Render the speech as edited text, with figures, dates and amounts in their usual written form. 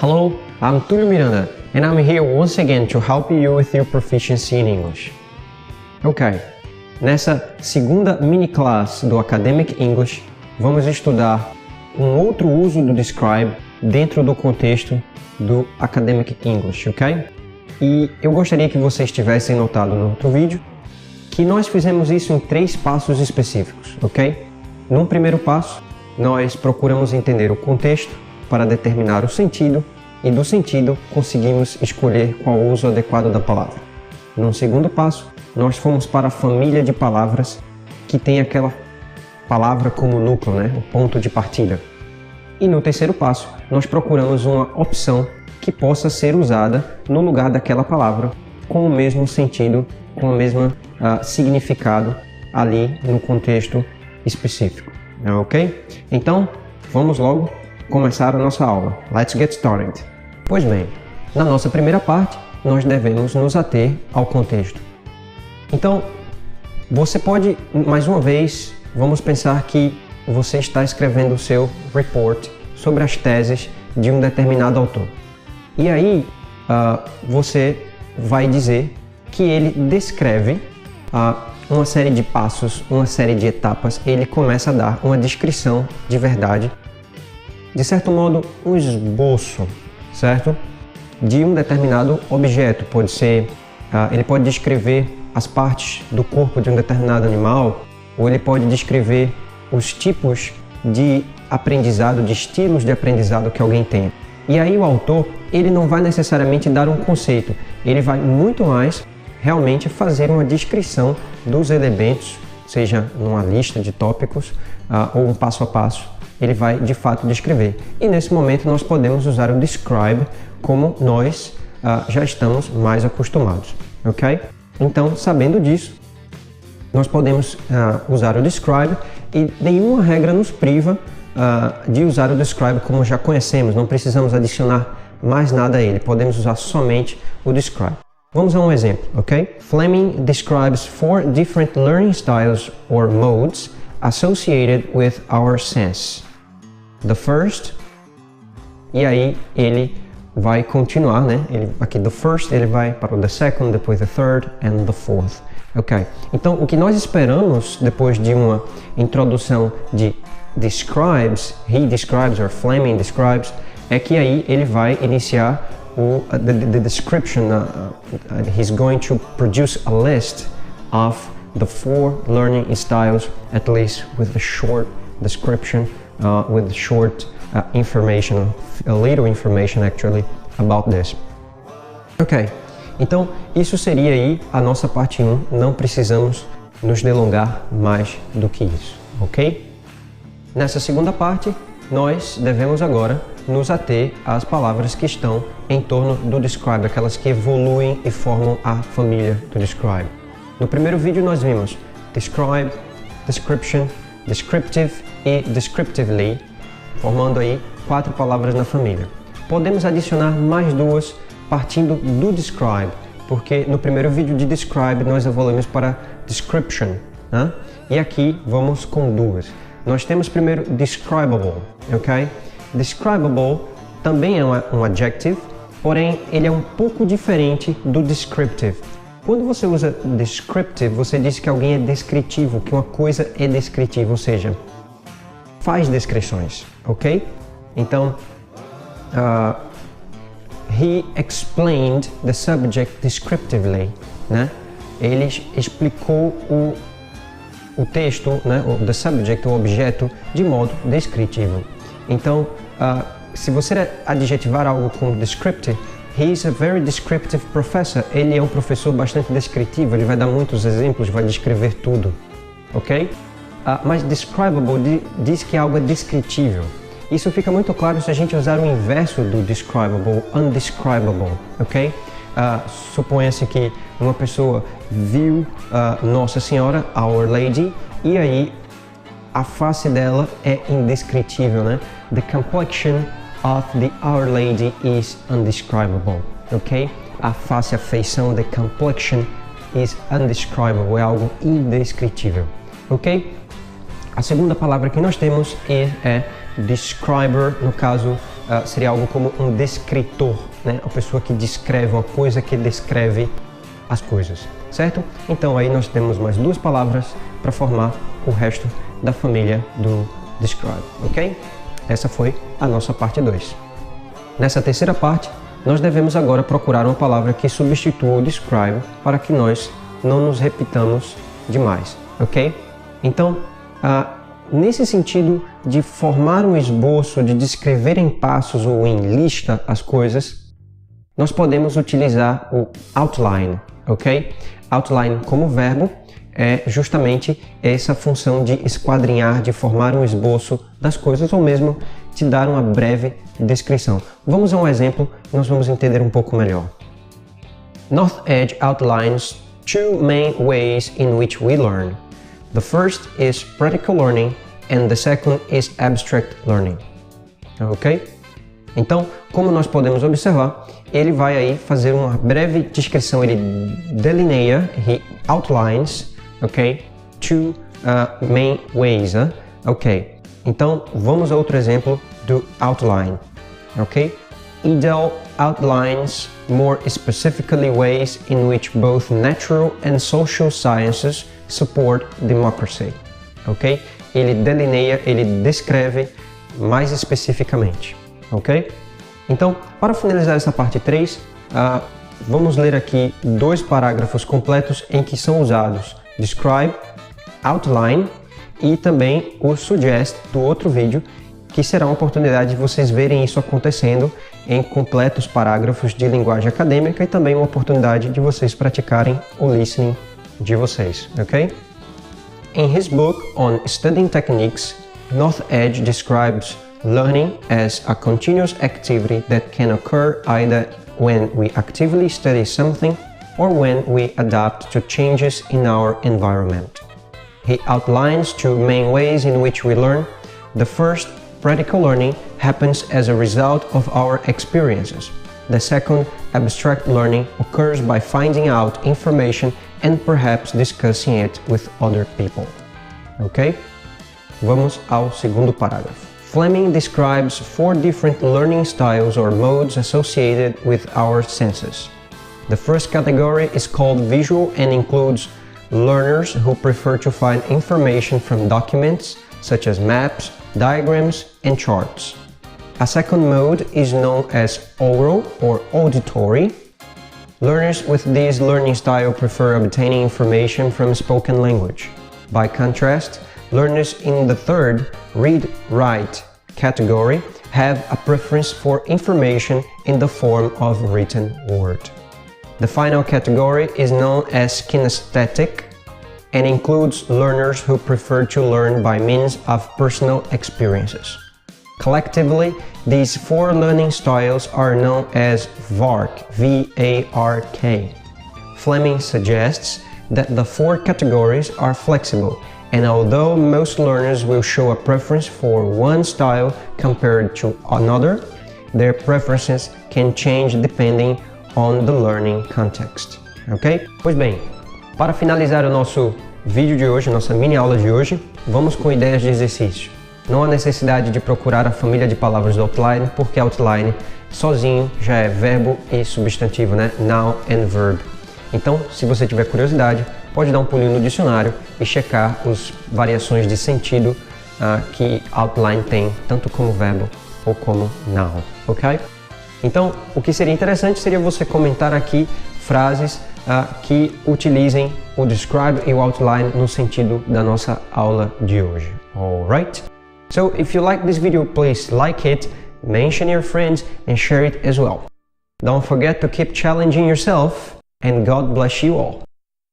Hello, I'm Túlio Miranda, and I'm here once again to help you with your proficiency in English. Ok, nessa segunda mini-class do Academic English, vamos estudar um outro uso do describe dentro do contexto do Academic English, ok? E eu gostaria que vocês tivessem notado no outro vídeo que nós fizemos isso em 3 passos específicos, ok? Num primeiro passo, nós procuramos entender o contexto para determinar o sentido e do sentido conseguimos escolher qual o uso adequado da palavra. Num segundo passo, nós fomos para a família de palavras que tem aquela palavra como núcleo, né? O ponto de partida. E no terceiro passo, nós procuramos uma opção que possa ser usada no lugar daquela palavra com o mesmo sentido, com o mesmo significado ali no contexto específico. Ok? Então, vamos logo começar a nossa aula. Let's get started. Pois bem, na nossa primeira parte, nós devemos nos ater ao contexto. Então, você pode, mais uma vez, vamos pensar que você está escrevendo o seu report sobre as teses de um determinado autor. E aí, você vai dizer que ele descreve uma série de passos, uma série de etapas. Ele começa a dar uma descrição de verdade, de certo modo, um esboço, certo? De um determinado objeto. Pode ser, ele pode descrever as partes do corpo de um determinado animal, ou ele pode descrever os tipos de aprendizado, de estilos de aprendizado que alguém tem. E aí o autor, ele não vai necessariamente dar um conceito, ele vai muito mais realmente fazer uma descrição dos elementos, seja numa lista de tópicos ou um passo a passo. Ele vai de fato descrever. E nesse momento nós podemos usar o describe como nós já estamos mais acostumados, ok? Então, sabendo disso, nós podemos usar o describe e nenhuma regra nos priva de usar o describe como já conhecemos, não precisamos adicionar mais nada a ele, podemos usar somente o describe. Vamos a um exemplo, ok? Fleming describes 4 different learning styles or modes associated with our sense. The first, e aí ele vai continuar, né? Aqui the first, ele vai para o the second, depois the third and the fourth. Ok, então o que nós esperamos depois de uma introdução de describes, he describes or Fleming describes, é que aí ele vai iniciar the description. He's going to produce a list of the 4 learning styles, at least with a short description, with short information, a little information actually about this. Ok, então isso seria aí a nossa parte 1, não precisamos nos delongar mais do que isso, ok? Nessa segunda parte, nós devemos agora nos ater às palavras que estão em torno do describe, aquelas que evoluem e formam a família do describe. No primeiro vídeo nós vimos describe, description, descriptive e descriptively, formando aí 4 palavras na família. Podemos adicionar mais 2 partindo do describe, porque no primeiro vídeo de describe nós evoluímos para description, né? E aqui vamos com 2. Nós temos primeiro describable, ok? Describable também é um adjective, porém ele é um pouco diferente do descriptive. Quando você usa descriptive, você diz que alguém é descritivo, que uma coisa é descritiva, ou seja, faz descrições, ok? Então, he explained the subject descriptively, né? Ele explicou o texto, né? The subject, o objeto, de modo descritivo. Então, se você adjetivar algo com descriptive, he is a very descriptive professor. Ele é um professor bastante descritivo, ele vai dar muitos exemplos, vai descrever tudo, ok? Mas describable diz que algo é descritível. Isso fica muito claro se a gente usar o inverso do describable, undescribable, ok? Suponha-se que uma pessoa viu Nossa Senhora, Our Lady, e aí a face dela é indescritível, né? The complexion of the Our Lady is undescribable, ok? A face, a feição, the complexion is undescribable, é algo indescritível, ok? A segunda palavra que nós temos é describer, no caso seria algo como um descritor, né? A pessoa que descreve uma coisa, que descreve as coisas, certo? Então aí nós temos mais duas palavras para formar o resto da família do describe, ok? Essa foi a nossa parte 2. Nessa terceira parte, nós devemos agora procurar uma palavra que substitua o describe para que nós não nos repitamos demais, ok? Então, nesse sentido de formar um esboço, de descrever em passos ou em lista as coisas, nós podemos utilizar o outline, ok? Outline como verbo é justamente essa função de esquadrinhar, de formar um esboço das coisas ou mesmo te dar uma breve descrição. Vamos a um exemplo e nós vamos entender um pouco melhor. North Edge outlines two main ways in which we learn. The first is practical learning and the second is abstract learning. Ok? Então, como nós podemos observar, ele vai aí fazer uma breve descrição, ele delineia, he outlines, ok? Two main ways, ok? Então, vamos a outro exemplo do outline, ok? Idel outlines more specifically ways in which both natural and social sciences support democracy, ok? Ele delineia, ele descreve mais especificamente, ok? Então, para finalizar essa parte 3, vamos ler aqui dois parágrafos completos em que são usados describe, outline e também o suggest do outro vídeo, que será uma oportunidade de vocês verem isso acontecendo em completos parágrafos de linguagem acadêmica e também uma oportunidade de vocês praticarem o listening de vocês, ok? In his book on studying techniques, North Edge describes learning as a continuous activity that can occur either when we actively study something or when we adapt to changes in our environment. He outlines two main ways in which we learn. The first, practical learning, happens as a result of our experiences. The second, abstract learning, occurs by finding out information and perhaps discussing it with other people. Ok? Vamos ao segundo parágrafo. Fleming describes 4 different learning styles or modes associated with our senses. The first category is called visual and includes learners who prefer to find information from documents such as maps, diagrams, and charts. A second mode is known as oral or auditory. Learners with this learning style prefer obtaining information from spoken language. By contrast, learners in the third, read-write category have a preference for information in the form of written word. The final category is known as kinesthetic and includes learners who prefer to learn by means of personal experiences. Collectively, these 4 learning styles are known as VARK, V-A-R-K. Fleming suggests that the 4 categories are flexible, and although most learners will show a preference for one style compared to another, their preferences can change depending on the learning context. Ok? Pois bem, para finalizar o nosso vídeo de hoje, nossa mini aula de hoje, vamos com ideias de exercício. Não há necessidade de procurar a família de palavras do outline, porque outline sozinho já é verbo e substantivo, né? Noun and verb. Então, se você tiver curiosidade, pode dar um pulinho no dicionário e checar as variações de sentido que outline tem, tanto como verbo ou como noun, ok? Então, o que seria interessante seria você comentar aqui frases que utilizem o describe e o outline no sentido da nossa aula de hoje. Alright? So, if you like this video, please like it, mention your friends and share it as well. Don't forget to keep challenging yourself, and God bless you all.